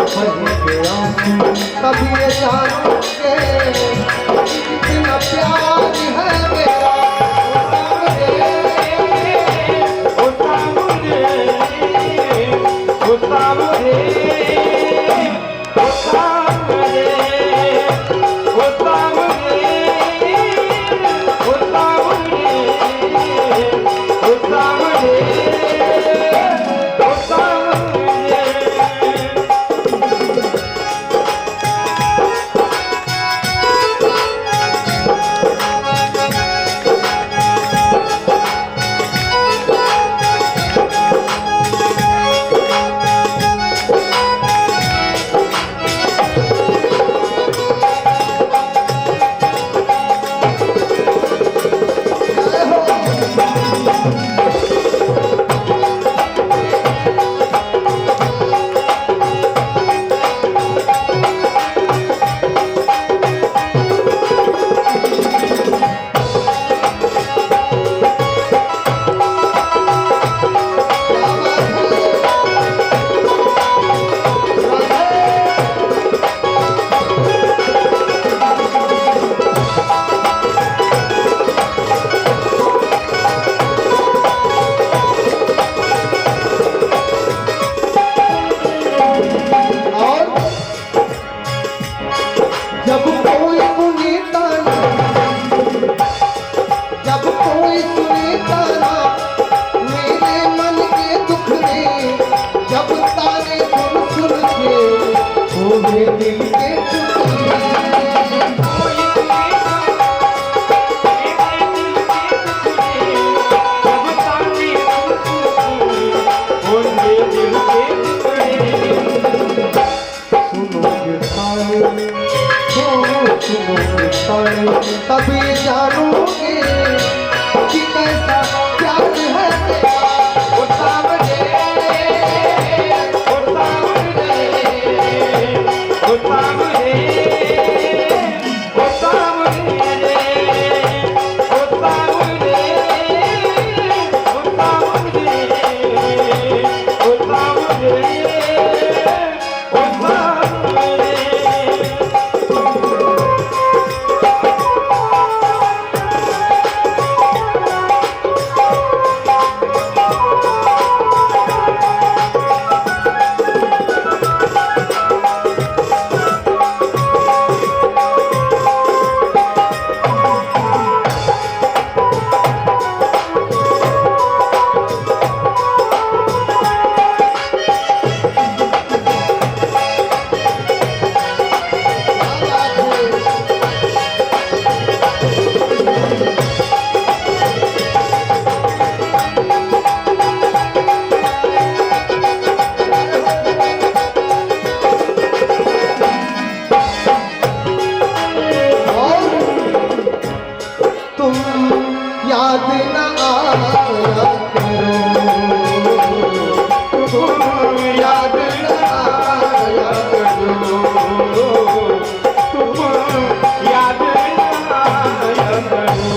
बहेंगे आंसू तभी ये जानोगे कितना प्यार है मेरा। तभी जानोगे कि कैसा प्यार है तेरा। ओ सामने, ओ सामने, ओ सामने, ओ सामने, ओ सामने, ओ सामने, ओ सामने, ओ सामने। याद न आया करो, तुम याद न आया करो, तुम याद न आया करो।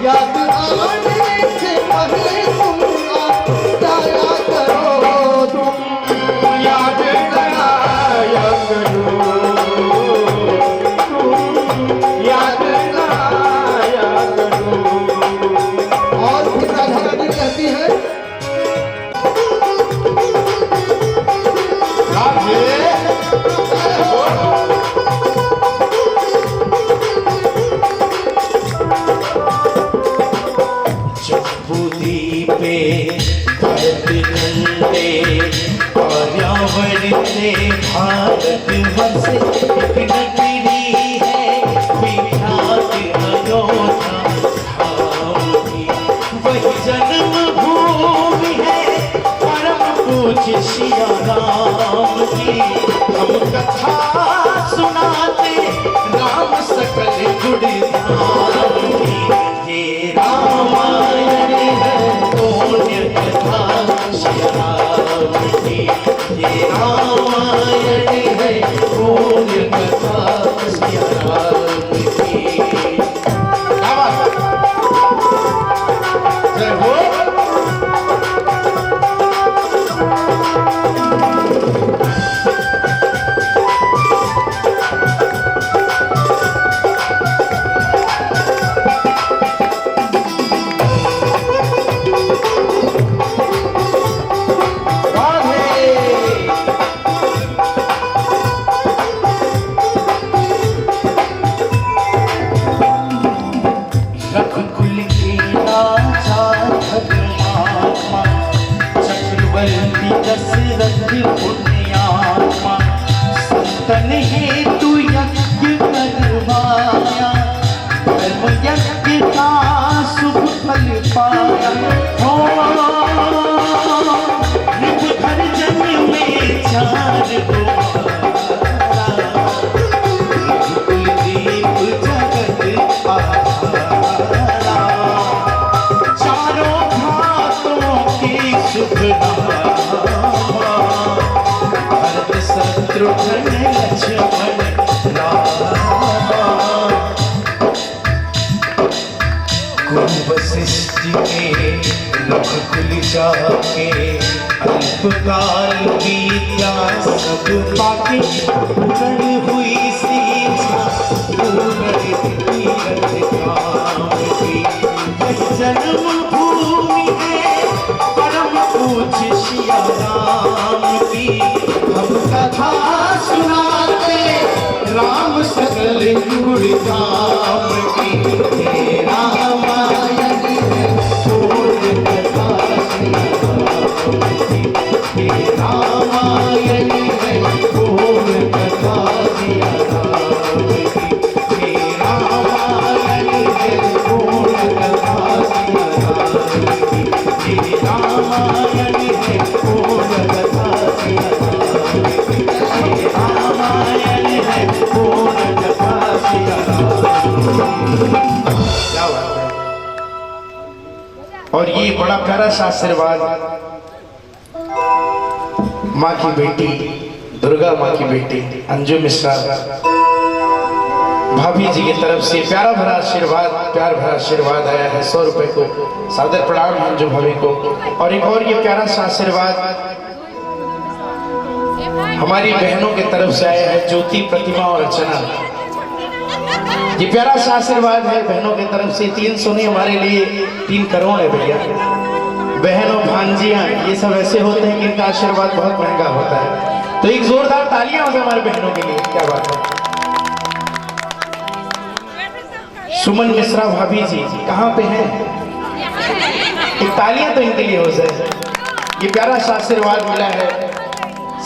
याद आने से पहले तुम आ जाया करो, तुम याद न आया करो, तुम याद न आया करो। और भी राधा रानी कहती है पे धरती नंदे पर्यावरण से भारत वर्ष एक नगरी है विख्यात अयोध्या धाम की। वही जन्म भूमि है परम पूज्य सिया राम की। हम कथा सुनाते राम सकल गुणधाम की। ये रामायण है पुण्य कथा सिया राम की। ये रामायण है पुण्य कथा सिया राम की। जय हो। पुण्यात्मा संतन हेतु यज्ञ करवाया, धर्म यज्ञ का शुभ फल पाया। हो नृपधर जन्म में 4 कुमारा, कुलदीप जगत आधारा, चारों घातों की शुभ नामा, भरत शत्रुघ्न लक्ष्मण रामा। कुल वशिष्ठ के रघुकुल जाके, अल्पकाल बीता सब पाके, पूर्ण हुई सीता पूर्ण तीरथ धाम की। जन्म भूमि है परम पूज्य सिया राम की, हम कथा सुनाते राम सकल गुण धाम की। हे रामायण पूर्ण कथा सिया राम की, हे रामायण पूर्ण कथा सिया राम की, हे रामायण पूर्ण कथा सिया राम की, हे रामायण पूर्ण कथा सिया राम की, हे रामायण पूर्ण कथा सिया राम की। क्या बात है। और ये बड़ा प्यारा सा आशीर्वाद माँ की बेटी, दुर्गा माँ की बेटी अंजू मिश्रा भाभी जी की तरफ से प्यारा भरा आशीर्वाद, प्यार भरा आशीर्वाद आया है। 100 रुपए को सादर प्रणाम अंजू भाभी को। और एक और ये प्यारा सा आशीर्वाद हमारी बहनों की तरफ से आया है, ज्योति, प्रतिमा और अर्चना। ये प्यारा सा आशीर्वाद है बहनों की तरफ से। 3 सोने हमारे लिए 3 करोड़ है भैया। बहनों भांजियां ये सब ऐसे होते हैं कि इनका आशीर्वाद बहुत महंगा होता है। तो एक जोरदार तालियां हो हमारे बहनों के लिए। क्या बात है। सुमन मिश्रा भाभी जी कहाँ पे हैं? एक तालियां तो इनके लिए हो जाए। ये प्यारा सा आशीर्वाद मिला है,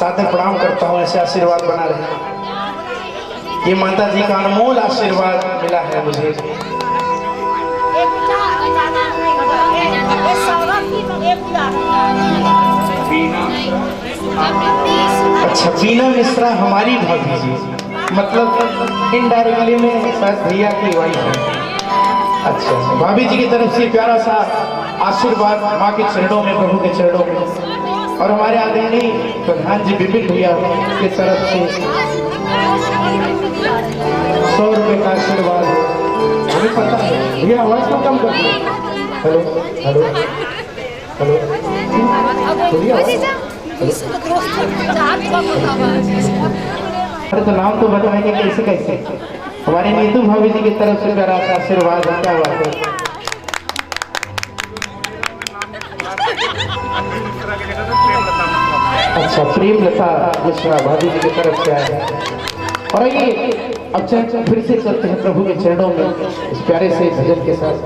सादर प्रणाम करता हूँ, ऐसे आशीर्वाद बना रहे। ये माता जी का अनमोल आशीर्वाद मिला है मुझे। अच्छा, बीना मिश्रा हमारी भाभी जी, मतलब इनडायरेक्टली में शायद भैया की वाइफ है। अच्छा, भाभी जी की तरफ से प्यारा सा आशीर्वाद माँ के चरणों में, प्रभु के चरणों में। और हमारे आदरणीय प्रधान जी विपिन भैया की तरफ से 100 रुपए का आशीर्वाद। हमें पता है भैया, आवाज को कम कर दो। हेलो हेलो हेलो, अरे तो नाम तो बताएंगे कैसे कैसे। हमारे नीतू भाभी जी की तरफ से प्यारा सा आशीर्वाद है। क्या बात है। अच्छा, प्रेमलता मिश्रा भाभी जी की तरफ से आया है। और आइए अब फिर से चलते हैं प्रभु के चरणों में इस प्यारे से भजन के साथ।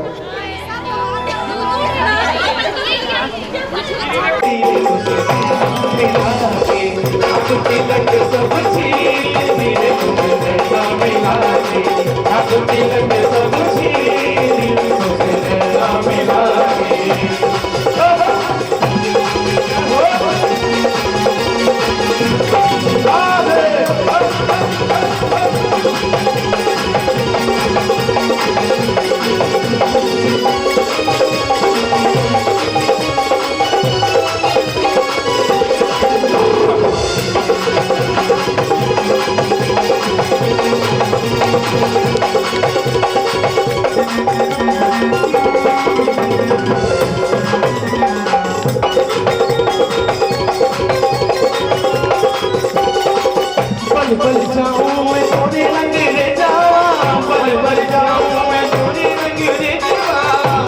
पल जाऊं मैं तोरे रंग रे जावा, पल जाऊं मैं तोरे रंग रे जावा,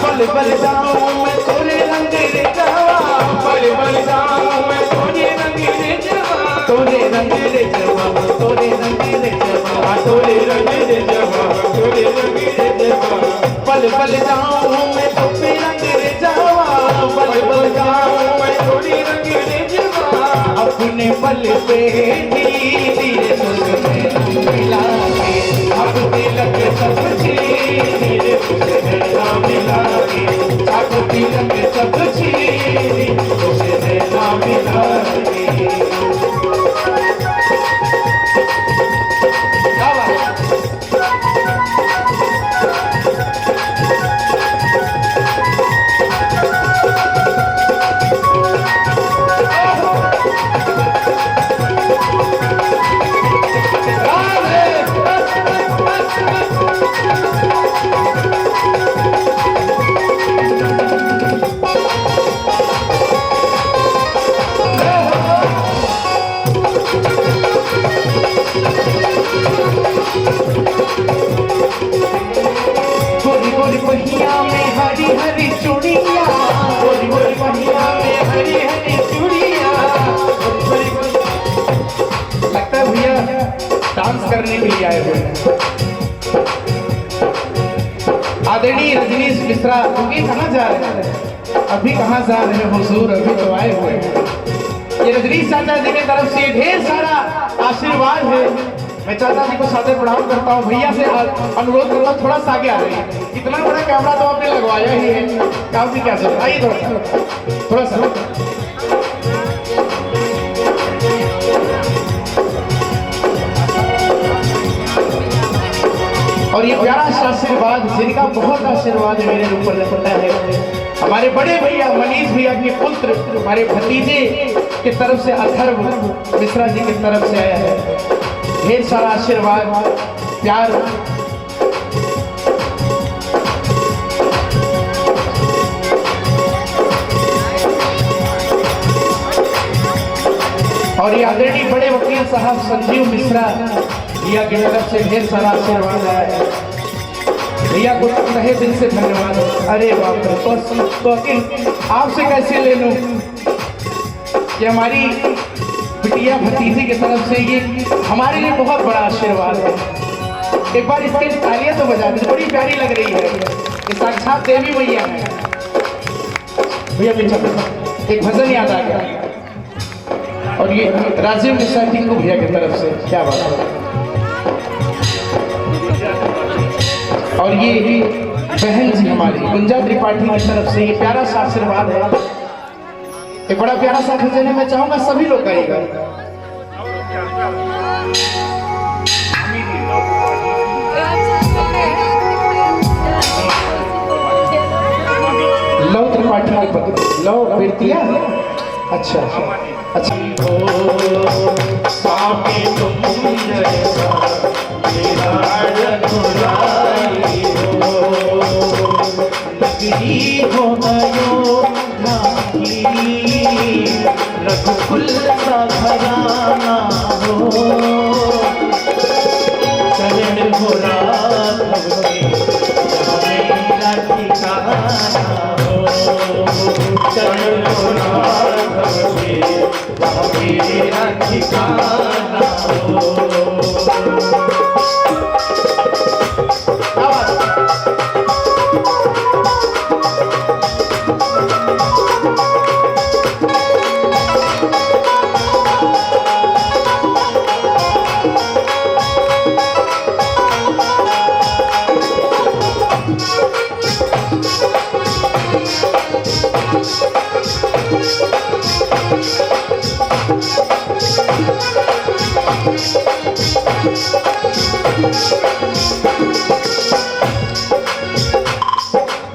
पल जाऊं मैं तोरे रंग रे जावा, पल जाऊं मैं तोरे रंग रे जावा, तोरे रंग रे जावा, तोरे रंग रे जावा, तोरे रंग रे जावा, तोरे रंग रे जावा, पल जाऊं मैं तोरे रंग रे जावा, पल जाऊं मैं तोरे रंग रे जावा, अपने अपने बल पे धीरे धीरे तुझे मिला के, अब तिलक सब धीरे तुझे मिला के, अब तिलक सब धीरे तुझे मिला के। क्या बात है? गोरी गोरी पहिया में हरी हरी चूड़िया, गोरी गोरी पहिया में हरी हरी चूड़िया। लगता है भैया डांस करने के लिए आए हुए हैं। आदरणीय रजनीश मिश्रा, अभी कहाँ जा रहे हैं? अभी कहाँ जा रहे हैं हुजूर? अभी तो आए हुए हैं। ये रजनीश चाचा जी की तरफ से ढेर सारा आशीर्वाद है। मैं चाचा जी को सादर प्रणाम करता हूँ। भैया से अनुरोध करता हूँ थोड़ा सा आगे आ रही है। इतना बड़ा कैमरा तो आपने लगवाया ही है, काम भी क्या सर? आइए थोड़ा सा। और ये प्यारा सा आशीर्वाद, जिनका बहुत आशीर्वाद मेरे ऊपर रहता है, हमारे बड़े भैया मनीष भैया के पुत्र, हमारे भतीजे की तरफ से अथर्व मिश्रा जी की तरफ से आया है। ढेर सारा आशीर्वाद, प्यार। और ये आदरणीय बड़े वकील साहब संजीव मिश्रा भैया की तरफ से ढेर सारा आशीर्वाद आया है। भैया को तहे दिल से धन्यवाद। अरे बाप रे, तो आपसे कैसे ले लूं कि हमारी बिटिया भतीजी की तरफ से ये हमारे लिए बहुत बड़ा आशीर्वाद है। एक बार इसके तालियां तो बजा दे, बड़ी प्यारी लग रही है। ये साक्षात देवी मैया है। भैया पीछे एक भजन याद आ गया। और ये राजीव मिश्रा जी को भैया की तरफ से, क्या बात है। और ये बहन जी हमारी गुंजा त्रिपाठी की तरफ से ये प्यारा सा आशीर्वाद है। एक बड़ा प्यारा सा भजन है, मैं चाहूंगा सभी लोग गाइएगा। लव त्रिपाठी के पत्र, लव बेटिया। अच्छा अच्छा। स्वामी तुम जैसा मेरा रघुराई हो, नगरी हो अयोध्या की, रघुकुल सा घराना हो, चरण हो राघव के मेरा ठिकाना हो, चरण हो राघव के मेरा ठिकाना हो।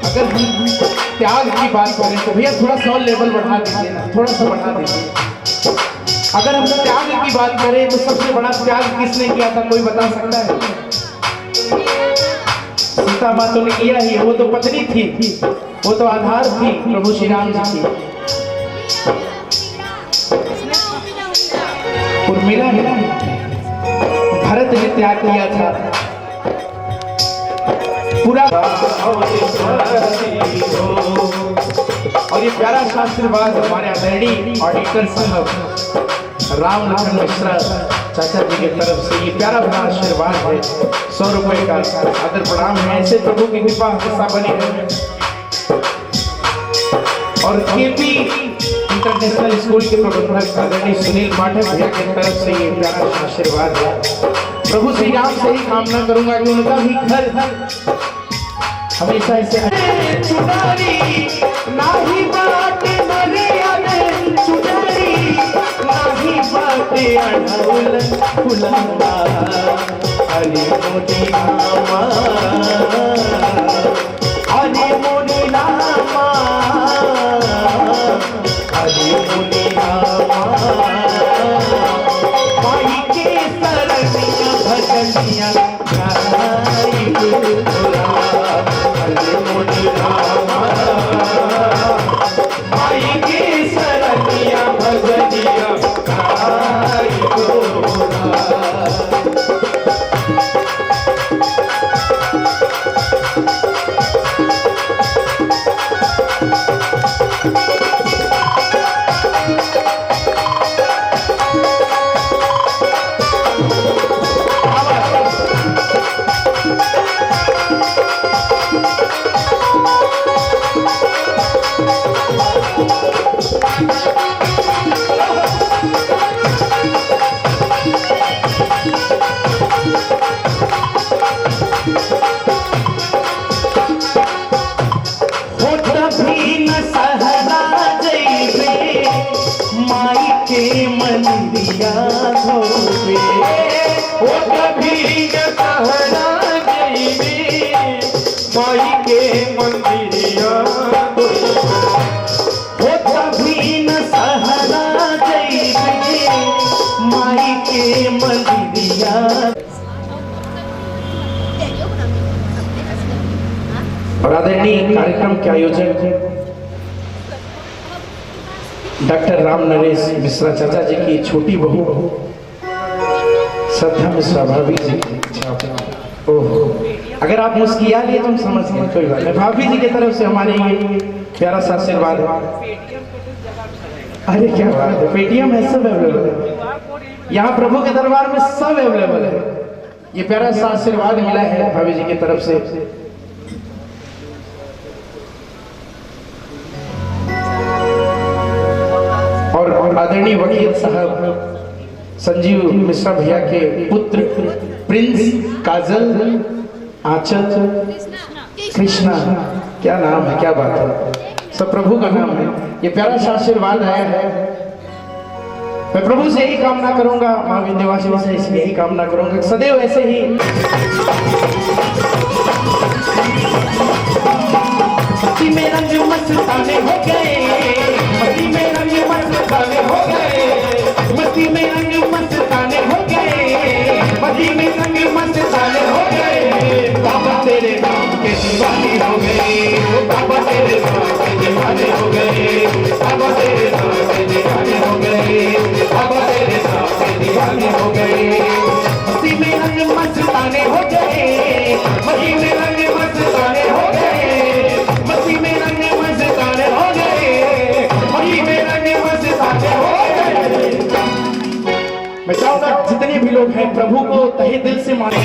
अगर हम त्याग की बात करें तो भैया थोड़ा सा लेवल बढ़ा दीजिए ना, थोड़ा सा बढ़ा दीजिए। अगर हम त्याग की बात करें तो सबसे बड़ा त्याग किसने किया था, कोई बता सकता है? सीता माँ तो ने किया ही, वो तो पत्नी थी, वो तो आधार थी प्रभु श्री राम जी की। उर्मिला ने भरत ने त्याग किया था पूरा। और ये प्यारा सा आशीर्वाद हमारे आदरणीय ऑडिटर साहब राम लखन मिश्रा चाचा जी की तरफ से ये प्यारा बड़ा आशीर्वाद है। 100 रुपए का आदर प्रणाम है। ऐसे प्रभु की कृपा हमेशा बनी रहे। और केपी इंटरनेशनल स्कूल के प्रबंधक आदरणीय सुनील पाठक भैया की तरफ से ये प्यारा आशीर्वाद है। प्रभु श्री राम से ही कामना करूंगा कि उनका भी घर हमेशा ऐसे चुनारी नाही बाटे मर्यादे चुनारी नाही बाटे अढ़ौल फुलंदा हरि मोदी नामा हरि मोदी नामा हरि मोदी नामा माई के सरनिया भजनिया गाई बोला हरि मोदी नामा माई के सरनिया भजनिया गाई बोला। मंदिया धोबे ओ कभी न सहरा जइबे माई के मंदिरिया धोबे ओ कभी न सहरा जइबे माई के मंदिरिया। और आदरणीय कार्यक्रम के आयोजक डॉक्टर राम नरेश मिश्रा चाचा जी की छोटी बहू श्रद्धा मिश्रा भाभी जी। ओहो, अगर आप मुस्किया लिए तो हम समझ गए, कोई बात नहीं। भाभी जी की तरफ से हमारे ये प्यारा सा आशीर्वाद है। अरे क्या बात है, पेटीएम है, सब अवेलेबल है यहाँ प्रभु के दरबार में, सब अवेलेबल है। ये प्यारा सा आशीर्वाद मिला है भाभी जी की तरफ से। और आदरणीय वकील साहब संजीव मिश्रा भैया के पुत्र प्रिंस काजल आंचल कृष्णा, क्या नाम है, क्या बात है, सब प्रभु का नाम है। ये प्यारा सा आशीर्वाद आया है। मैं प्रभु से यही कामना करूंगा, मां विंध्यवासिनी से इसलिए यही कामना करूंगा सदैव ऐसे ही मस्ती में रंग मस्ताने हो गए, मस्ती में रंग मस्ताने हो गए, मस्ती में रंग मस्ताने हो गए, मस्ती में रंग मस्ताने हो गए। बाबा तेरे नाम के दीवाने हो गए, बाबा तेरे नाम के दीवाने हो गए, बाबा तेरे नाम के दीवाने हो गए, बाबा तेरे नाम के दीवाने हो गए। मस्ती में रंग मस्ताने हो गए, मस्ती में रंग मस्ताने हो गए, मस्ती में रंग मस्ताने हो गए, मस्ती में रंग मस्ताने हो गए। मैं चाहूंगा जितने भी लोग हैं प्रभु को तहे दिल से माने।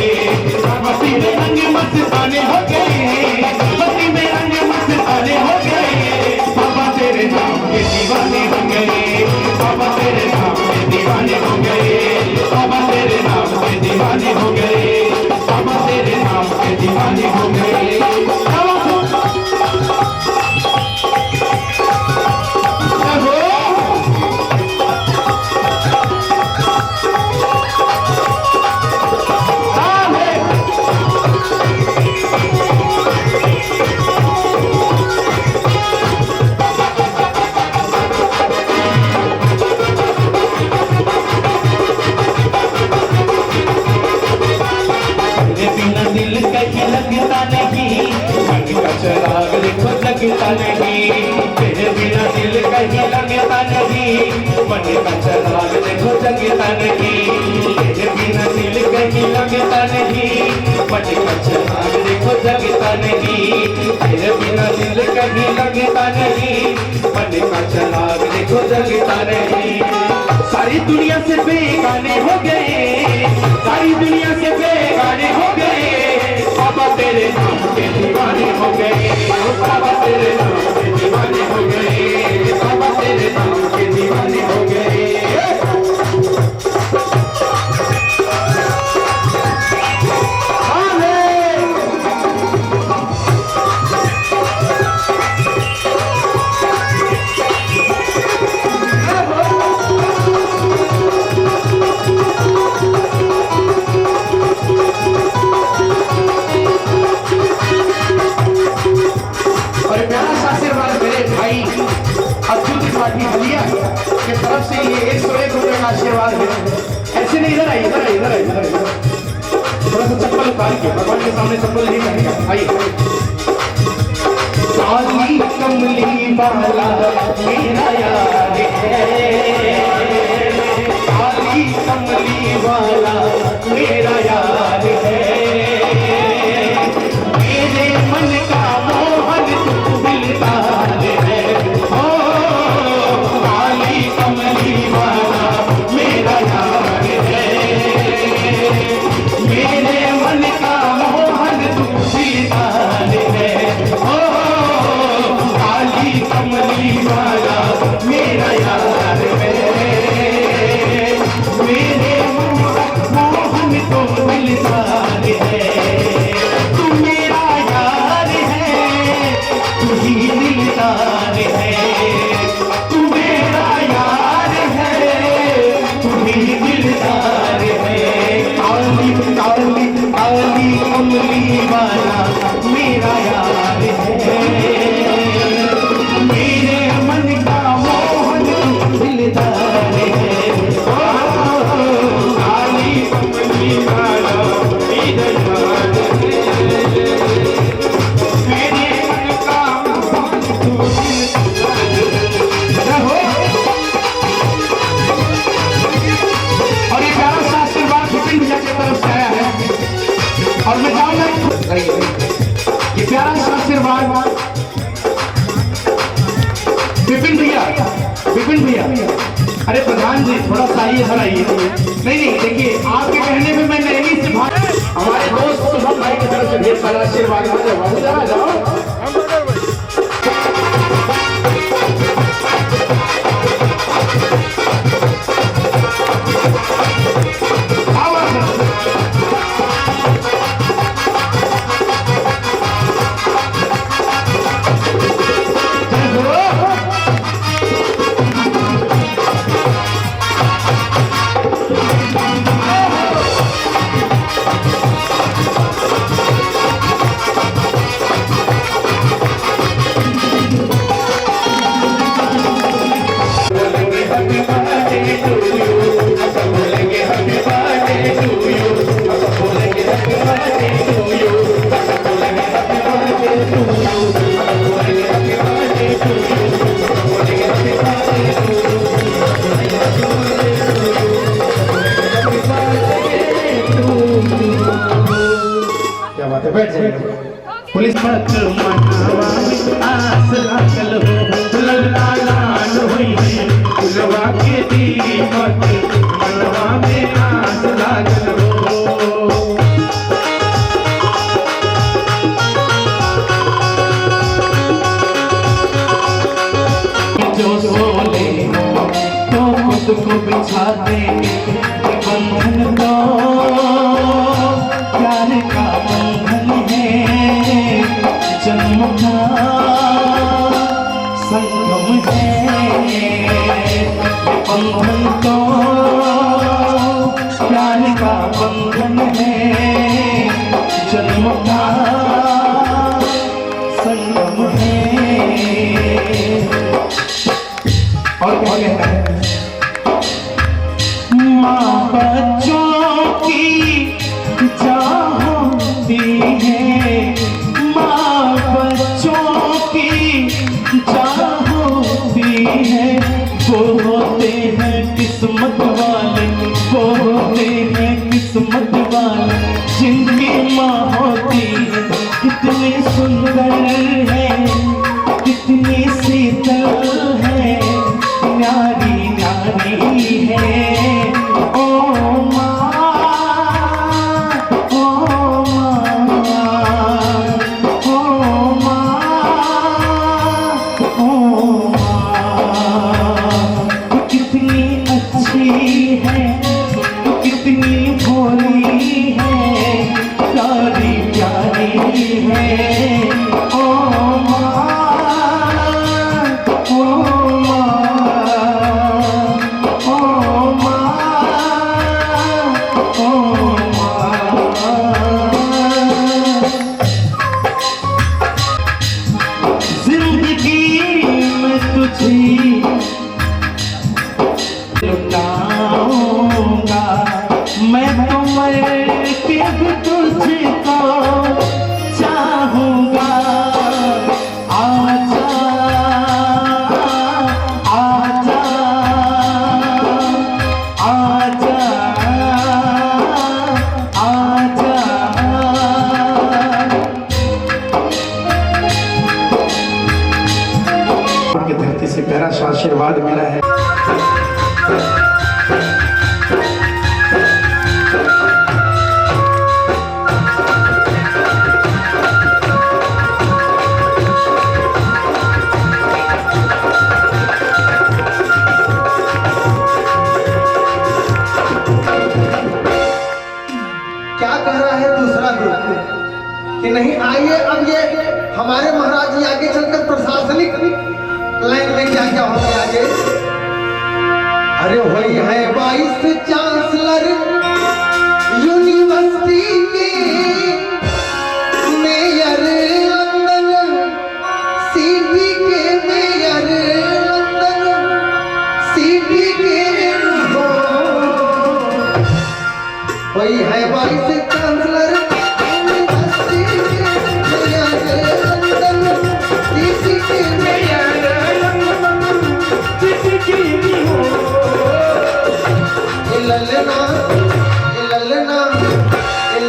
मस्ती में रंग मस्ताने हो गए, मस्ती में रंग मस्ताने हो गए, बाबा तेरे नाम के दीवाने हो गए, बाबा तेरे नाम के दीवाने हो गए, बाबा तेरे नाम के दीवाने हो गए, बाबा तेरे नाम के दीवाने हो गए। चराग देखो जगता नहीं, तेरे बिना दिल कहीं लगता नहीं, मन का चराग देखो जगता नहीं, तेरे बिना दिल कहीं लगता नहीं, मन का चराग देखो जगता नहीं, तेरे बिना दिल कहीं लगता नहीं, मन का चराग देखो जगता नहीं। सारी दुनिया से बेगाने हो गए, सारी दुनिया से बेगाने हो गए, बाबा तेरे नाम के दीवाने हो गए, बाबा तेरे नाम के दीवाने हो गए, बाबा तेरे नाम दीवाने हो गए। और प्यारा सा आशीर्वाद मेरे भाई अच्युत त्रिपाठी हलिया की तरफ से ये 101 रुपए का आशीर्वाद है। ऐसे नहीं, इधर आइए, इधर आइए, इधर आइए, इधर आइए। थोड़ा सा चप्पल उतार के भगवान के सामने चप्पल नहीं पहनेगा। आइए। काली कमली वाला मेरा यार है, काली कमली वाला मेरा यार है, मेरे मन का मोहन तू दिलदार है। ओ काली कमली वाला मेरा यार है, मेरे मन का मोहन तू दिलदार है। ओ काली कमली वाला मेरा यार है, मेरे मोहन तो दिलदार है। तू मेरा यार है, तू ही दिलदार है, तू मेरा यार है, तू ही दिलदार है। काली काली काली कमली वाला मेरा यार है, मेरे मन का मोहन तू दिलदार है। काली कमली वाला मेरा यार है, मेरे मन का मोहन तू दिलदार है। और ये प्यारा सा आशीर्वाद विपिन भैया की तरफ से आया है और मैं चाहूंगा ये प्यारा सा आशीर्वाद विपिन भैया, विपिन भैया, अरे प्रधान जी थोड़ा सा आइए, इधर आइए। नहीं देखिए आपके कहने पे मैं नैनी से हमारे दोस्त शुभम भाई की तरफ से ढेर सारा आशीर्वाद आ जाओ। क्या बात है, बैठ जाइए। पुलिस मत मनावा आस लागल हो, लल्ला लाल होई है फुलवा के दीपक, मनवा में आस लागल हो। जो सोले तो खुद को बिछा देंगे बंधन तो प्यार का बंधन है, जन्म का संगम है। बंधन तो प्यार का बंधन है, जन्म का संगम है। और क्या कहता है, माँ बच्चों की जान होती है, माँ बच्चों की जान होती है। वो होते हैं किस्मत वाले, वो होते हैं किस्मत वाले, जिनकी माँ होती है। कितनी सुंदर है, कितनी शीतल है, न्यारी न्यारी है। ओ माँ, ओ माँ, ओ माँ, ओ माँ। कि नहीं आइए अब ये हमारे महाराज जी आगे चलकर प्रशासनिक लाइन में क्या क्या होंगे आगे। अरे वही है 22 चांसलर यूनिवर्सिटी के मेयर लंदन सिटी के मेयर लंदन सिटी के हो। वही है 22 चांसलर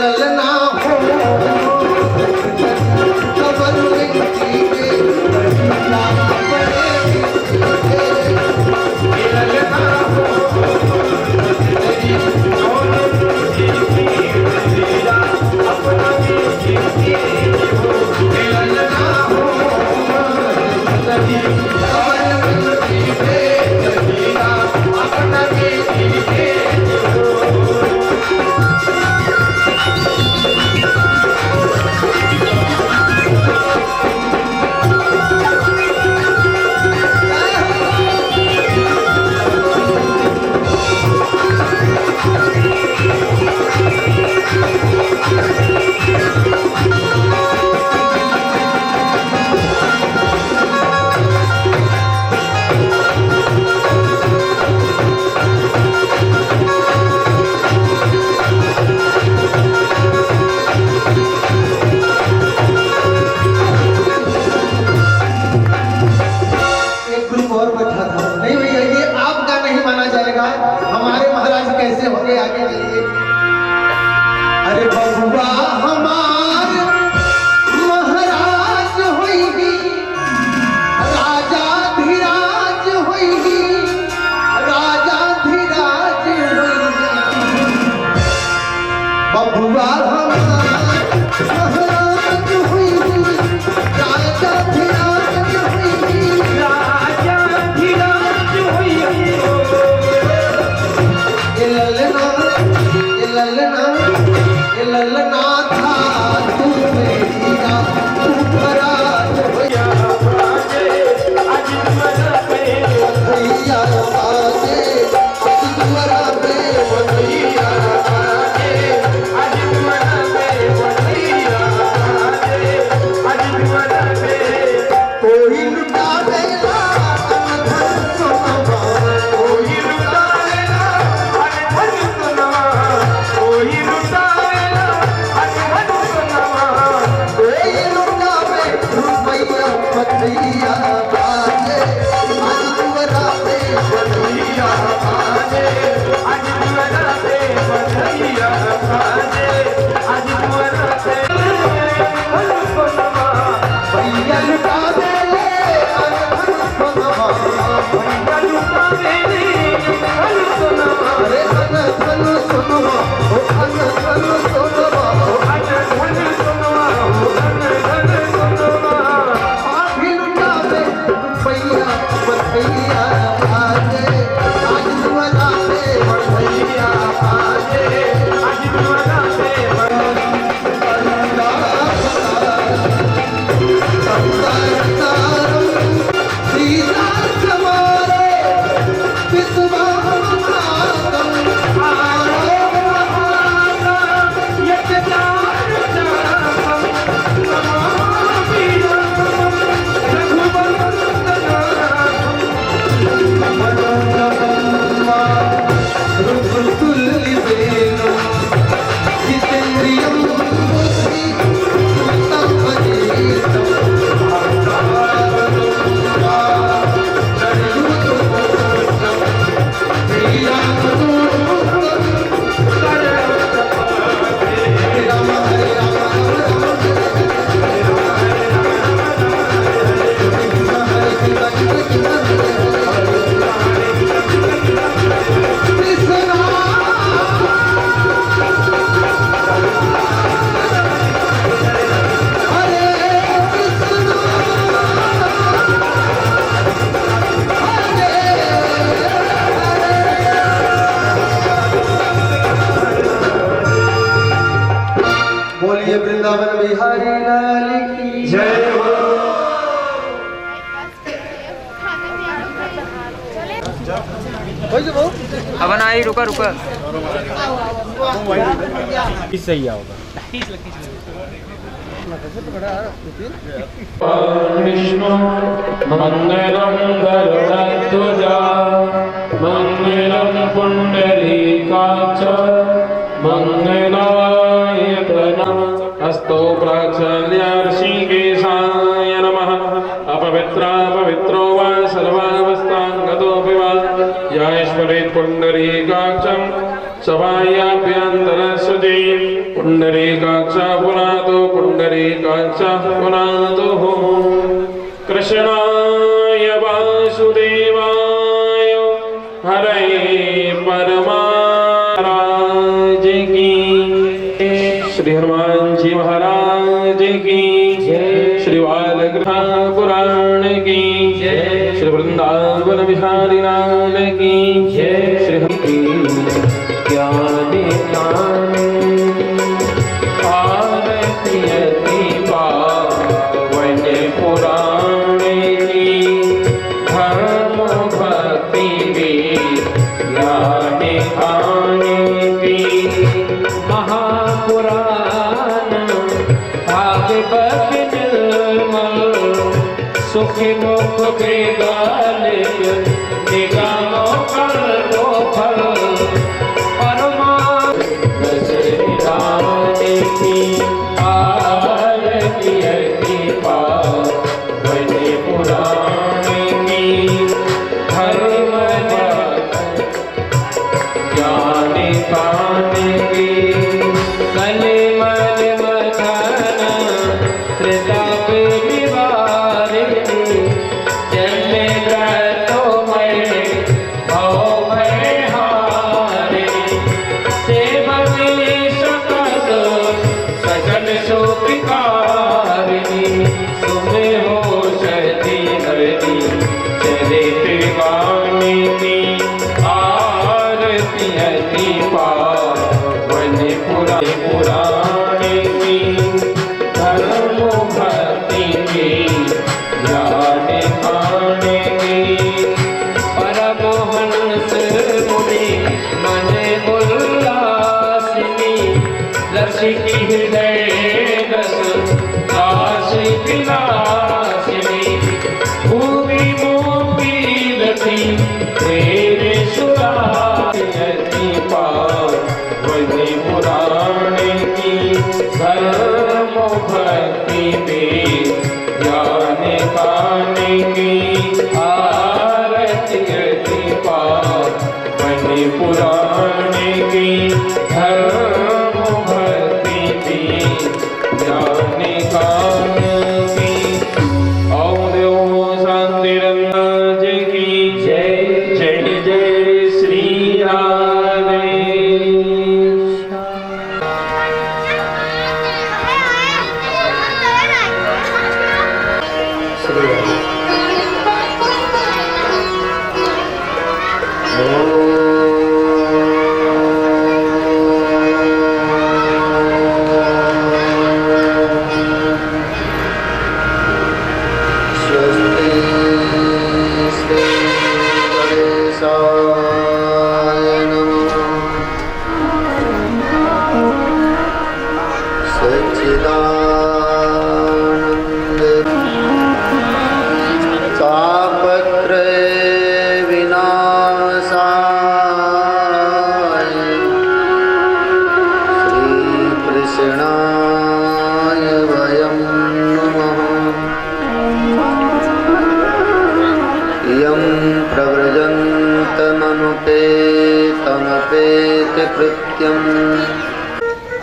ललना हो कबर में जीवे ललना हो हमारे महाराज कैसे होंगे आगे चलिए। अरे बबुआ हमार महाराज होइगी राजा धीराज होइगी राजा धीराज होइगी। बबुआ हमार महाराज होइगी राजा धीराज होइगी राजा धीराज होइगी। ललना था तू मेरा तू फराज भैया बाजे आज तुम्हारा पे भैया बाजे आज तुम्हारा पे भैया बाजे आज तुम्हारा पे भैया बाजे आज तुम्हारा पे कोई लुटा देगा धन सोना कोई लुटा देगा धन सोना कोई लुटा भैया बाजे आज तुम्हारा पे भैया बाजे आज तुम्हारा पे भैया बाजे आज तुम्हारा पे भैया लुटा दे ले भैया लुटा दे ले अरे धन सुनवा ओ धन सुनवा ओ धन सुनवा ओ धन सुनवा भैया बाजे आज तुम्हारा पे भैया बाजे आज तुम्हारा वृंदावन बिहारी लाल की जय हो। अब ना आई, रुका रुका। सही होगा। विष्णु मंगलम गरुड़ध्वजा मंगलम पुंडरीकाक्ष मंगलाय प्रणमः। अस्तो प्राक्षाल्य ऋषिकेशाय नमः। अपवित्रा पवित्रो वा सर्वावस्थांगतोऽपि वा याश्वरेत् पुंडरीकाक्षं सभायाभ्यन्तरसुजे पुंडरीकाक्ष पुनातो पुंडरीकाक्ष पुनातो। कृष्णाय वासुदेवाय हरे परमाराज की श्री हनुमान जी महाराज की श्री बालकृष्ण पुराण की श्री वृंदावन बिहारी लाल की श्री ज्ञानी आरती पावन पुराण की धर्म भक्ति ज्ञान खाने की महापुराण भागवत निर्मल सुखी मुख के गाल निगमो कर दो फल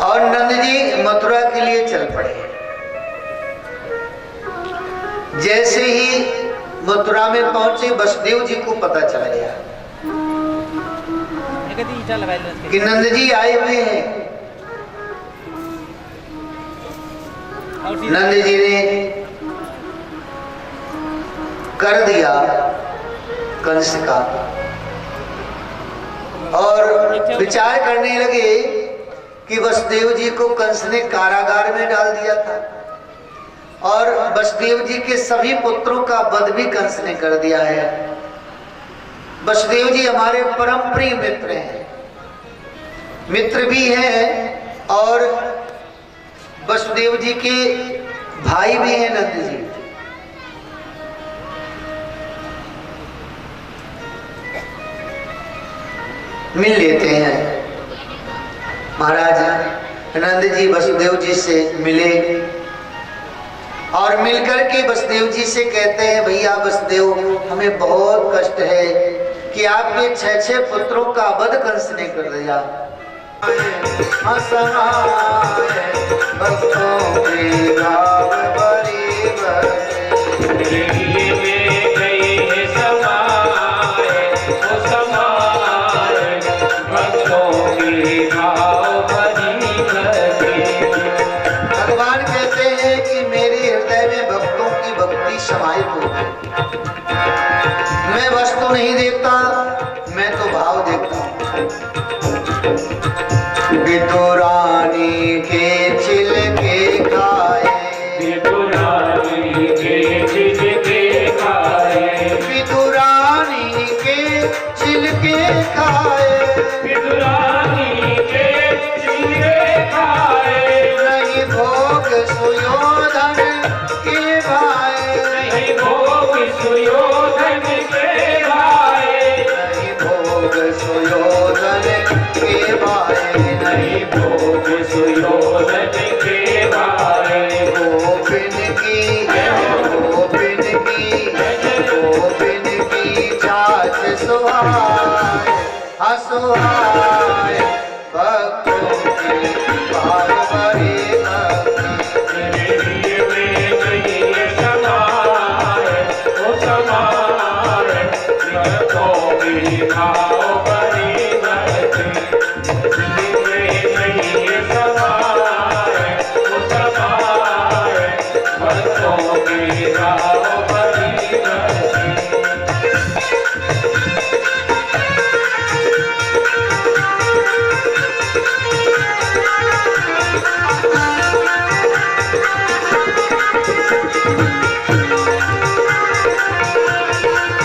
और नंद जी मथुरा के लिए चल पड़े। जैसे ही मथुरा में पहुंचे वसुदेव जी को पता चल गया कि नंद जी आए हुए हैं। नंद जी ने कर दिया कंस का और विचार करने लगे कि वसुदेव जी को कंस ने कारागार में डाल दिया था और वसुदेव जी के सभी पुत्रों का वध भी कंस ने कर दिया है। वसुदेव जी हमारे परम प्रिय मित्र हैं, मित्र भी हैं और वसुदेव जी के भाई भी हैं नंद जी। मिल लेते हैं। महाराज नंद जी वसुदेव जी से मिले और मिलकर के वसुदेव जी से कहते हैं, भैया वसुदेव, हमें बहुत कष्ट है कि आपके 6 पुत्रों का वध कंस ने कर दिया। भक्तों के गाँव बड़ी भगवान कहते हैं कि मेरे हृदय में भक्तों की भक्ति समाहित हो गई। मैं वस्तु नहीं देखता, मैं तो भाव देखता हूँ। विदुरानी के छिलके खाए, विदुरानी के छिलके खाए, विदुरानी के छिलके खाए, विदुरानी के छिलके खाए, नहीं भोग सुयोधन के भाई, नहीं भोग सुयोधन के भाई, नहीं भोग सुयोधन के भाई, नहीं भोग सुयोधन के भाई। गोपिन की गोपिन की गोपिन की छाछ सुहाए, असुहाए भक्तों की भाव भरी भक्ति। मेरे में नहीं समाए, ओ समाए, भक्तों की भाव भरी भक्ति। मेरे नहीं समाए, ओ समाए, भक्तों की भाव भरी भक्ति।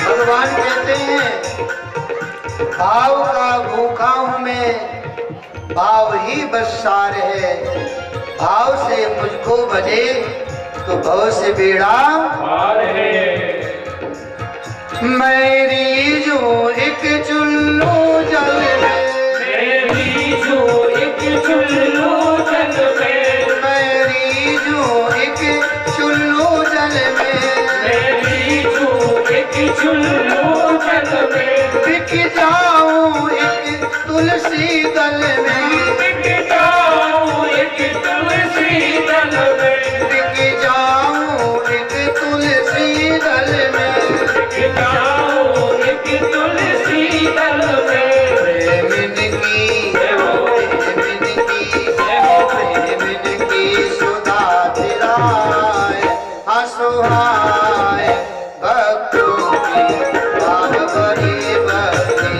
भगवान कहते हैं, भाव का भूखा हूं मैं, भाव ही बस सार है। भाव से मुझको बजे तो भव से बेड़ा पार है। मेरी जो एक चुल्लू जल में, मेरी जो एक चुल्लू जल में, मेरी जो एक चुल्लू जल में, मेरी जो एक चुल्लू जल में, बिक जाऊं एक तुलसी दल में, बिक जाऊं एक तुलसी दल में, बिक जाऊं एक तुलसी दल में, बिक जाऊं एक तुलसी दल में। प्रेमिन की प्रेमिन की सुधा दिलाए, असुहाए भक्तों की भाव भरी भक्ति।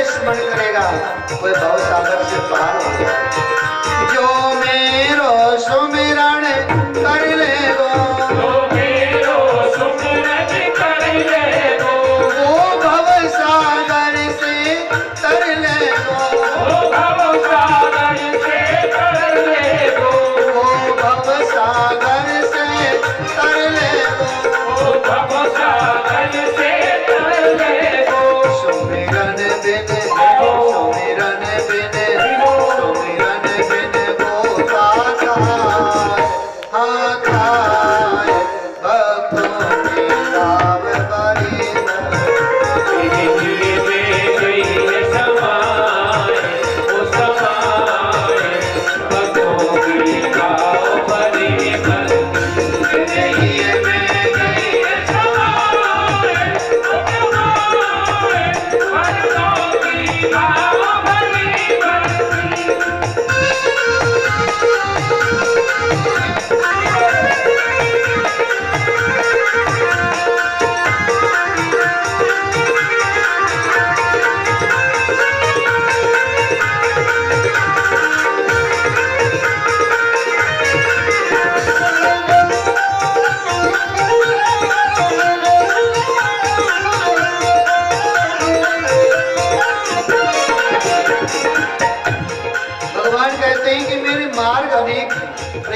स्मरण करेगा कोई भव सागर से पार हो गया। जो मेरो सुमिरन कर ले गो, जो मेरो सुमिरन कर ले गो, वो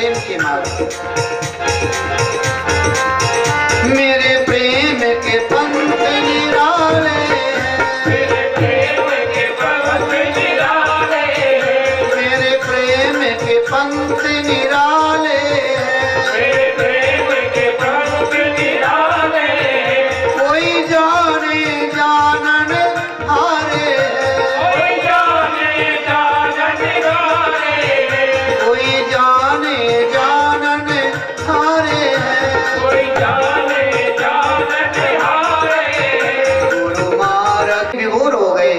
प्रेम के मार्ग। मेरे प्रेम के पंथ निराले, मेरे प्रेम के पंथ निराले, मेरे प्रेम के पंथ निराले, मेरे प्रेम के पंथ निराले, कोई जाने जानन हारे, कोई जाने जानन हारे, कोई जाने जानन हारे, कोई जाने जानन हारे। गुरु महाराज विभोर हो गए।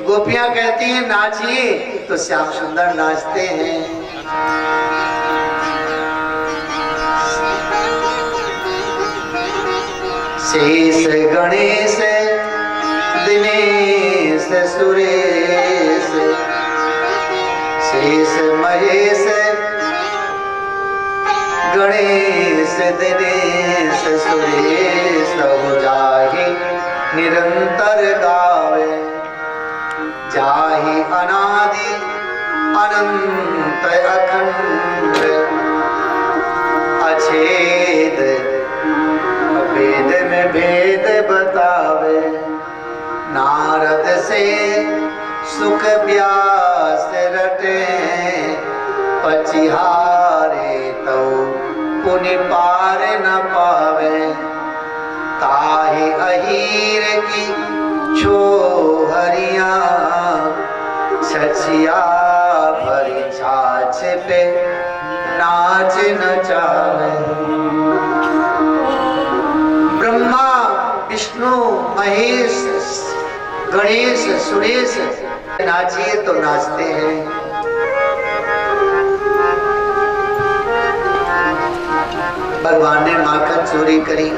गोपियां कहती हैं नाचिए, तो श्याम सुंदर नाचते हैं। शेष गणेश दिनेश सुरेश, शेष महेश गणेश दिनेश सुरेश, जाहि निरंतर गावे, जाहि अनादि अनंत अखंड, अछेद वेद में भेद बतावे, नारद से सुख व्यास रटे, पचिहारे तो पुनि पार न पावे, ताहि अहीर की छोहरिया, छछिया भरी छाछ पे नाच नचावे। ब्रह्मा विष्णु महेश गणेश सुरेश नाचिए तो नाचते हैं। भगवान ने माखन चोरी करी।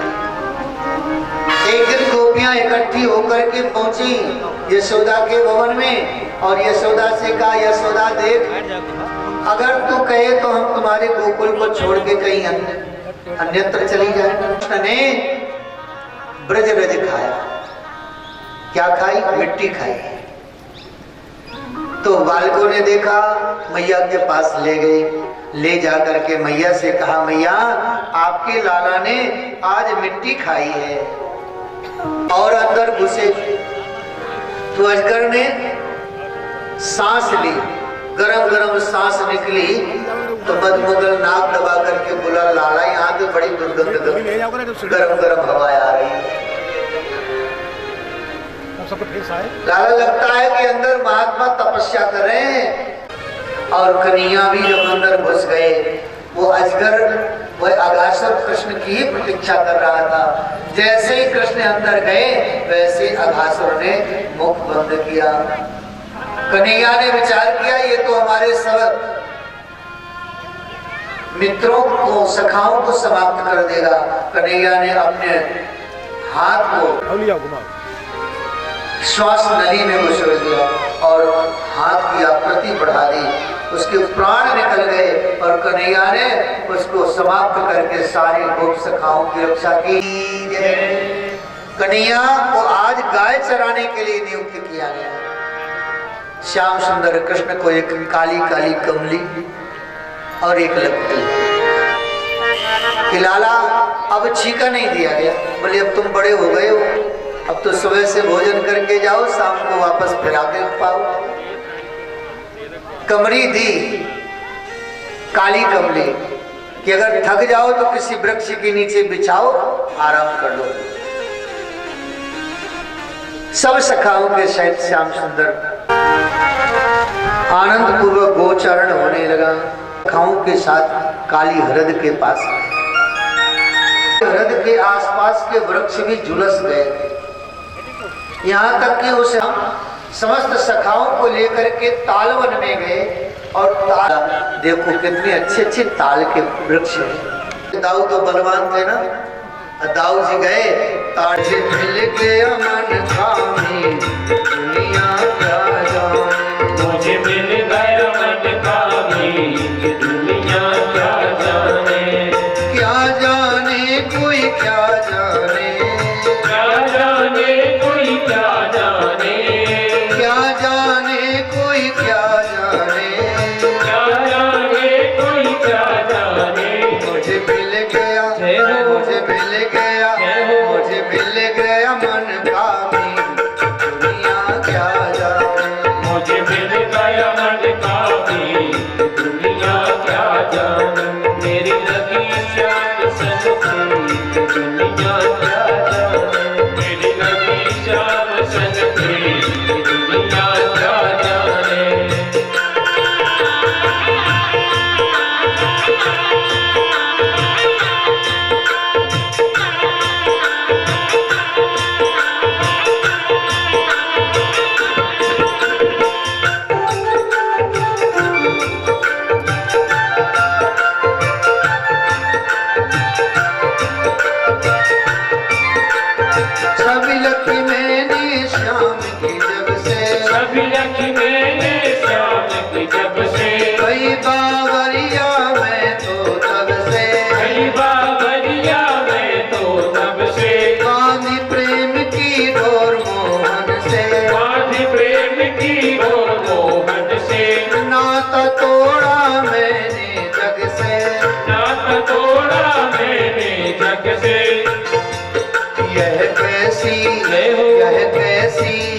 एक दिन गोपियां इकट्ठी होकर के पहुंची यशोदा के भवन में, और यशोदा से कहा, यशोदा देख, अगर तू कहे तो हम तुम्हारे गोकुल को छोड़ के कहीं अन्यत्र चली जाए। कृष्ण ने ब्रज रज खाया। क्या खाई? मिट्टी खाई। तो बालकों ने देखा, मैया के पास ले गए। ले जाकर के मैया से कहा, मैया आपके लाला ने आज मिट्टी खाई है और अंदर घुसे। तो अजगर ने सांस ली, गरम गरम सांस निकली, तो मधुमगल नाक दबा करके बोला, लाला यहाँ तो बड़ी दुर्गंध, गरम गरम हवा आ रही है। लाला लगता है कि अंदर महात्मा तपस्या कर रहे हैं। और कन्हैया भी जब अंदर घुस गए, वो अजगर वह अघासुर कृष्ण की ही प्रतीक्षा कर रहा था। जैसे ही कृष्ण अंदर गए, वैसे अघासुर ने मुख बंद किया। कन्हैया ने विचार किया, ये तो हमारे सब मित्रों को, सखाओं को समाप्त कर देगा। कन्हैया ने अपने हाथ को श्वास नली में घुसेड़ दिया और हाथ की आकृति बढ़ा दी। उसके प्राण निकल गए और कन्हैया ने उसको समाप्त करके सारे गोप सखाओं की रक्षा की। कन्हैया को आज गाय चराने के लिए नियुक्त किया गया। श्याम सुंदर कृष्ण को एक काली काली कमली और एक लपटी। कि लाला अब छीका नहीं दिया गया। बोले अब तुम बड़े हो गए हो, अब तो सुबह से भोजन करके जाओ, शाम को वापस फिर आके पाओ। कमरी दी, काली कमली, कि अगर थक जाओ तो किसी वृक्ष के नीचे बिछाओ, आराम कर लो। सब सखाओं के सहित श्याम सुंदर आनंद पूर्वक गोचरण होने लगा। सखाओं के साथ काली हरद के पास, हरद के आसपास के वृक्ष भी झुलस गए। यहाँ तक कि उसे हम समस्त सखाओं को लेकर के तालवन में गए और ताल देखो कितने अच्छे अच्छे ताल के वृक्ष हैं। दाऊ तो बलवान थे ना, दाऊ जी गए, ताजे मिल गया मन कामी, दुनिया क्या जाने, मुझे मिल गया मन कामी, दुनिया क्या जाने, क्या जाने कोई क्या जाने, क्या जाने कोई क्या जाने, क्या जाने कोई क्या जाने, क्या जाने कोई क्या जाने। कैसी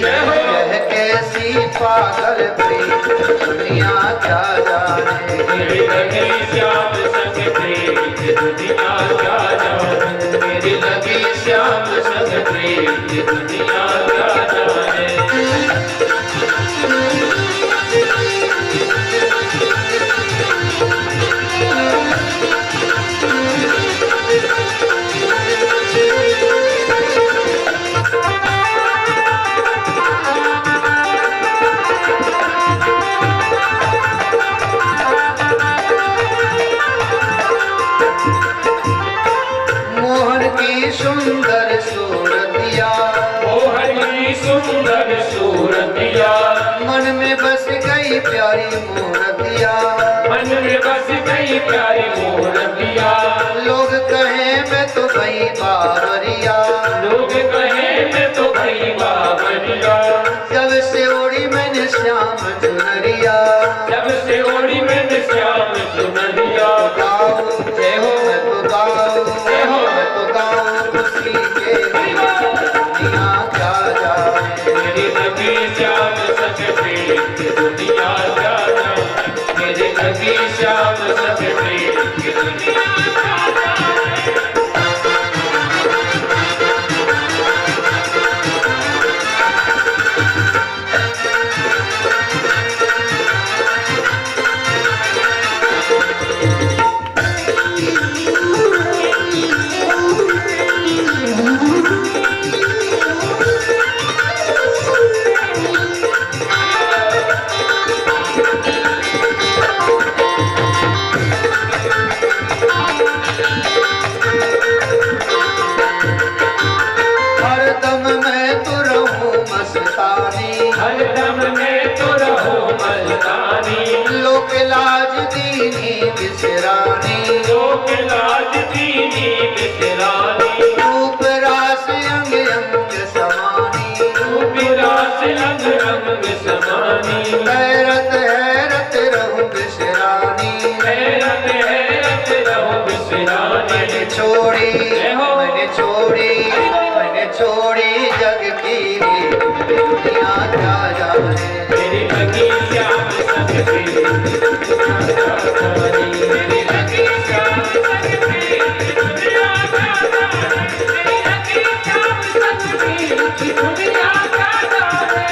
यह कैसी पागल प्रीत दुनिया क्या जाने। मेरी लगी श्याम संग प्रीत दुनिया क्या जाने। मेरी लगी श्याम संग प्रीत दुनिया क्या जाने। मोहन की सुंदर सूरतिया मन में बस गई प्यारी मूर्तिया। लोग कहे मैं तो भई बावरिया। जब से ओढ़ी मैंने श्याम चुनरिया। गाऊं मैं तो गाऊं खुशी के दुनिया क्या जाने। मेरी लगी श्याम संग प्रीत दुनिया क्या जाने। मेरी लगी श्याम संग प्रीत दुनिया क्या जाने। हरदम मैं तो रहूं मस्तानी। लोक लाज दीनी बिसरानी। रूप रास अंग अंग समानी। हैरत हैरत रहूं बिसरानी। मैंने छोड़ी जग की दुनिया क्या जाने। मेरी लगी श्याम संग प्रीत दुनिया क्या जाने। मेरी लगी श्याम संग प्रीत दुनिया क्या जाने। मेरी लगी श्याम संग प्रीत दुनिया क्या जाने।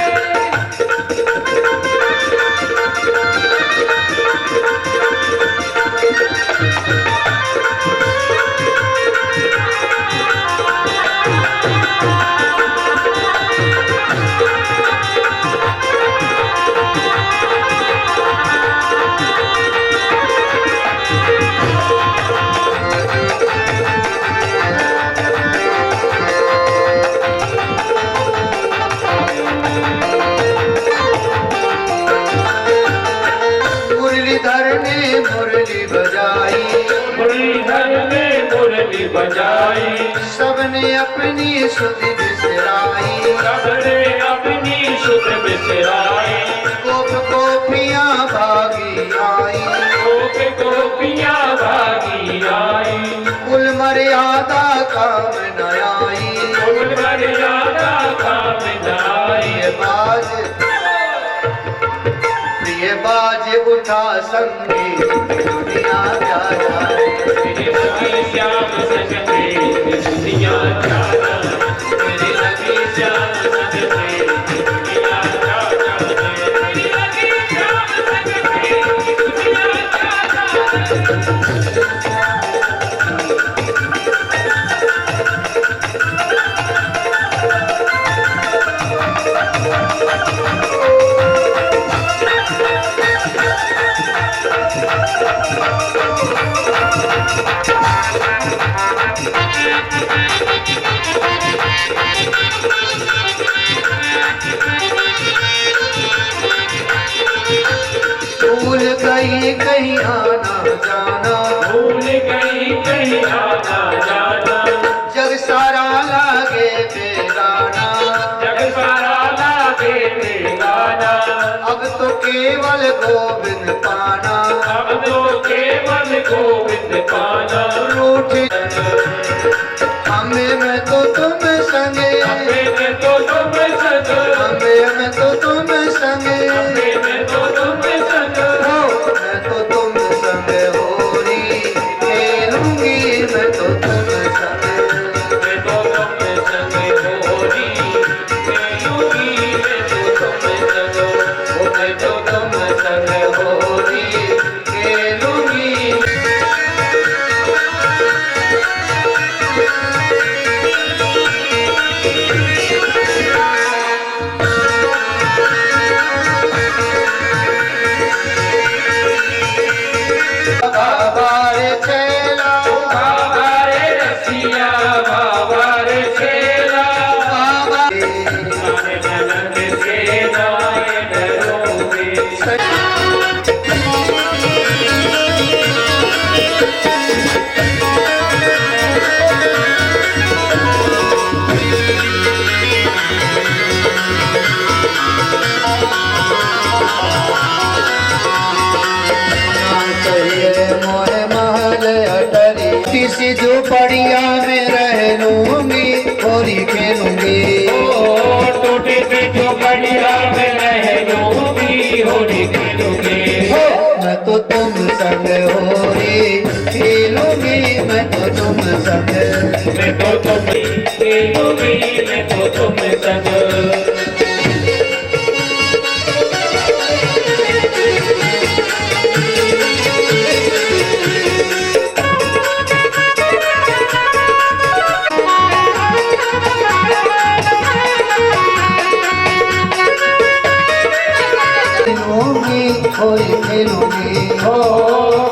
मुरलीधर ने मुरली बजाई। सबने अपनी सुध बिसराई। गोप गोपियाँ भागी आई। कुल मर्यादा काम न आई। प्रिय बाज उठा संगीत दुनिया क्या जाने। मेरी लगी श्याम संग प्रीत दुनिया क्या जाने। मेरी लगी श्याम संग प्रीत दुनिया क्या जाने। मेरी लगी श्याम संग प्रीत दुनिया क्या जाने। भूल गई कहीं आना जाना। जग सारा लागे बेगाना। अब तो केवल गोविंद पाना। रूठ हमें मैं तो तुम संगे बढ़िया में रहूंगी होली खेलूंगी। मैं तो तुम संग होली खेलूंगी, मैं तो तुम संग, मैं तो तुम खेलूंगी, मैं तो तुम संग। होली खेलूंगी, हो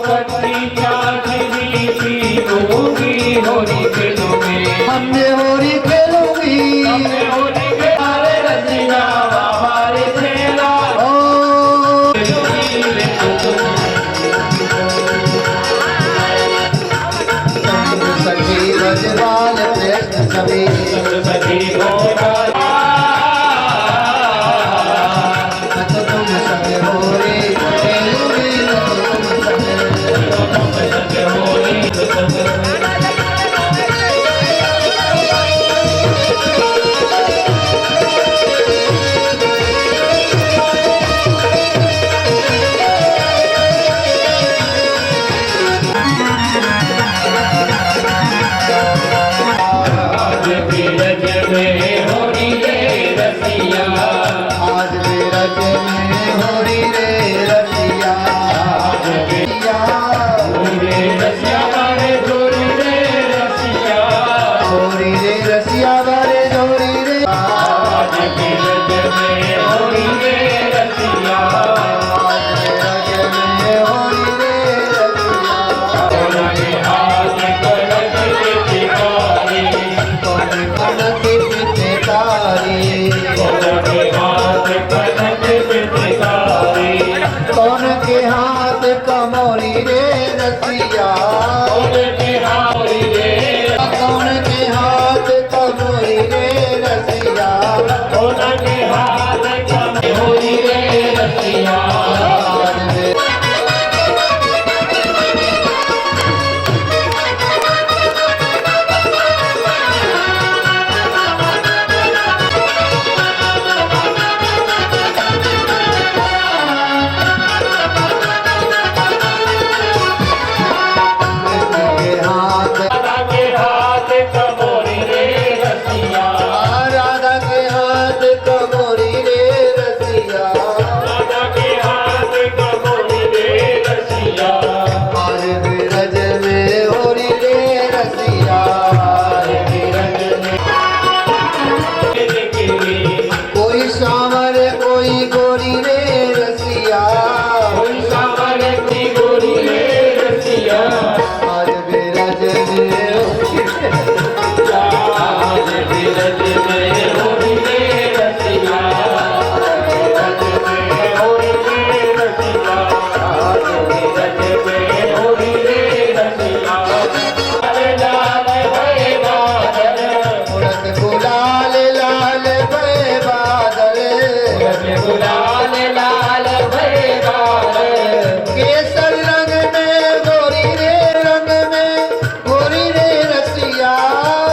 कच्ची चाशनी पीलूंगी होली खेलूंगी। हमने होली खेलूंगी, हमने होली खेले रसिया हमारे खेला ओ सखी बजवाल कृष्ण सभी, सखी होगा मैं तो तुम संग होली खेलूंगी, मैं तो तुम संग, होली आज मेरा जन्म होली रे रसिया, होली रे रसिया बारे जोरी रे, आज मेरा जन्म होली रे रसिया, कौन कनक पिचकारी, कौन के हाथ कमोली रे रसिया, कौन के हाथ कमोली रे रसिया, राधा के हाथ कमोली रे रसिया, आज बिरज में होली रे रसिया, कोई सांवर कोई गोरी रे रसिया, आज बिरज उड़त गुलाल लाल भय बादल, केसर रंग में गोरी रे रंग में गोरी रे रसिया,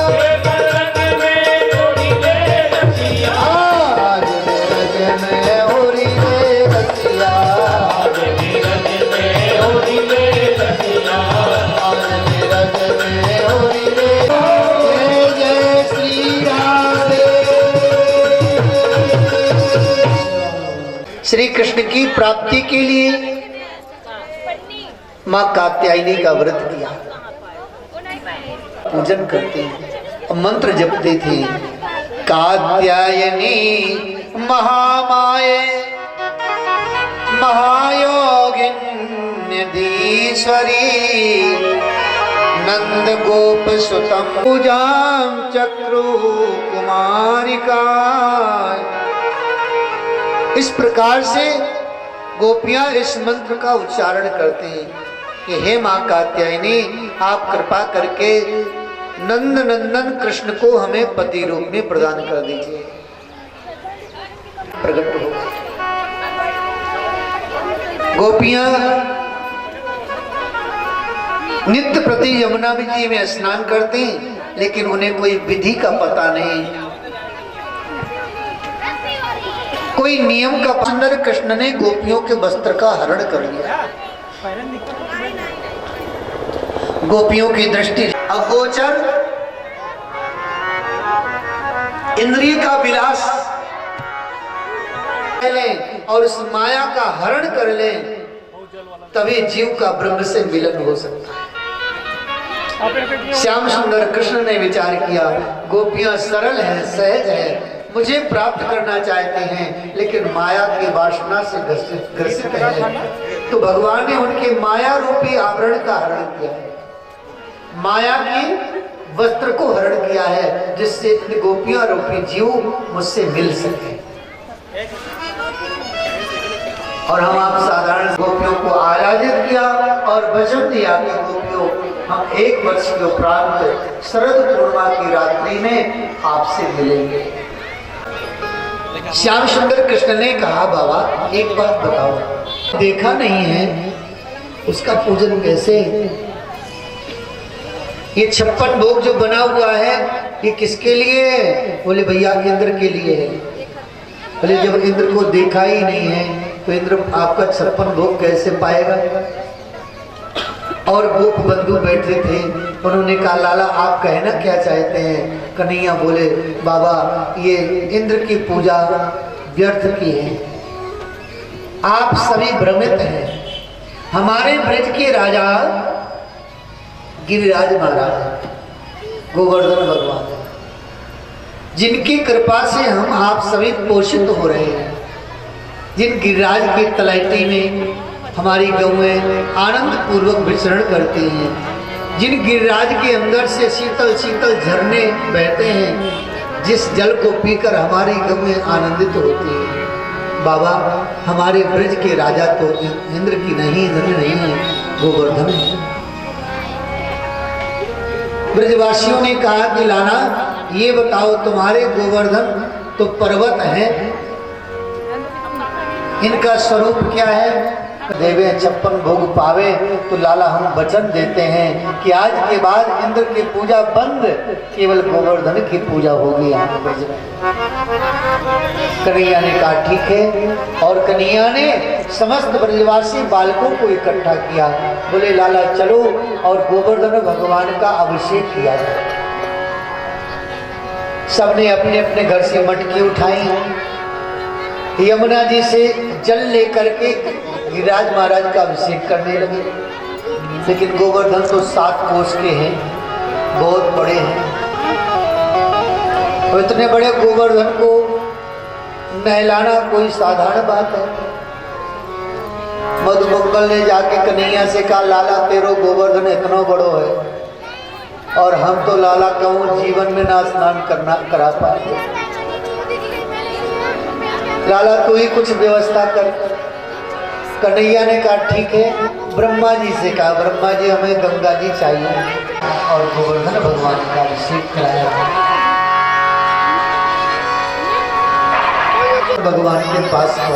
आज बिरज में होली रे रसिया, आज बिरज में होली रे, जय जय श्री राधे। श्री कृष्ण की प्राप्ति के लिए माँ कात्यायनी का व्रत किया, पूजन करते हैं और मंत्र जपते थे। कात्यायनी महामाये महायोगिन्यधीश्वरी नंद गोप सुतम पूजाम चक्रु कुमारिका। इस प्रकार से गोपियां इस मंत्र का उच्चारण करते हैं कि हे मां कात्यायनी, आप कृपा करके नंद नंदन कृष्ण को हमें पति रूप में प्रदान कर दीजिए। प्रकट हो गोपियां नित्य प्रति यमुना जी में स्नान करती, लेकिन उन्हें कोई विधि का पता नहीं। कोई नियम का सुंदर कृष्ण ने गोपियों के वस्त्र का हरण कर लिया। गोपियों की दृष्टि अगोचर इंद्रिय का विलास लें और उस माया का हरण कर लें, तभी जीव का ब्रह्म से मिलन हो सकता है। श्याम सुंदर कृष्ण ने विचार किया, गोपियां सरल हैं, सहज हैं, मुझे प्राप्त करना चाहते हैं, लेकिन माया की वासना से ग्रसित है। तो भगवान ने उनके माया रूपी आवरण का हरण किया है, माया की वस्त्र को हरण किया है, जिससे गोपियां रूपी जीव मुझसे मिल सके। और हम आप साधारण गोपियों को आराधित किया और वचन दिया कि गोपियों, हम 1 वर्ष के उपरांत शरद पूर्णिमा की रात्रि में आपसे मिलेंगे। श्याम सुंदर कृष्ण ने कहा, बाबा एक बात बताओ, देखा नहीं है उसका पूजन कैसे? ये 56 भोग जो बना हुआ है ये किसके लिए है? बोले भैया इंद्र के लिए है। बोले जब इंद्र को देखा ही नहीं है तो इंद्र आपका 56 भोग कैसे पाएगा? और गोप बंधु बैठे थे, उन्होंने कहा लाला आप कहना क्या चाहते हैं? कन्हैया बोले बाबा ये इंद्र की पूजा व्यर्थ की है, आप सभी भ्रमित हैं। हमारे ब्रज के राजा गिरिराज महाराज गोवर्धन भगवान, जिनकी कृपा से हम आप सभी पोषित हो रहे हैं, जिन गिरिराज की तलैती में हमारी गौएं आनंद पूर्वक विचरण करती हैं, जिन गिरिराज के अंदर से शीतल शीतल झरने बहते हैं, जिस जल को पीकर हमारी गौएं आनंदित होती हैं। बाबा हमारे ब्रज के राजा तो इंद्र की नहीं है, गोवर्धन है। ब्रजवासियों ने कहा कि लाला ये बताओ तुम्हारे गोवर्धन तो पर्वत हैं, इनका स्वरूप क्या है? देवे 56 भोग पावे, तो लाला हम वचन देते हैं कि आज के बाद इंद्र की पूजा बंद, केवल गोवर्धन की पूजा होगी यहाँ ब्रज में। कन्हैया ने कहा ठीक है, और कन्हैया ने समस्त ब्रजवासी बालकों को इकट्ठा किया। बोले लाला चलो और गोवर्धन भगवान का अभिषेक किया जाए। सबने अपने अपने घर से मटकी उठाई, यमुना जी से जल लेकर के गिरिराज महाराज का अभिषेक करने लगे। लेकिन गोवर्धन तो 7 कोस के हैं, बहुत बड़े हैं, तो इतने बड़े गोवर्धन को नहलाना कोई साधारण बात है? मधुमंगल ने जाके कन्हैया से कहा लाला तेरो गोवर्धन इतना बड़ो है और हम तो लाला कहूँ जीवन में ना स्नान करा पाए, लाला तू ही कुछ व्यवस्था कर। कन्हैया ने कहा ठीक है, ब्रह्मा जी से कहा ब्रह्मा जी हमें गंगा जी चाहिए, और गोवर्धन भगवान का अभिषेक कराया। भगवान के पास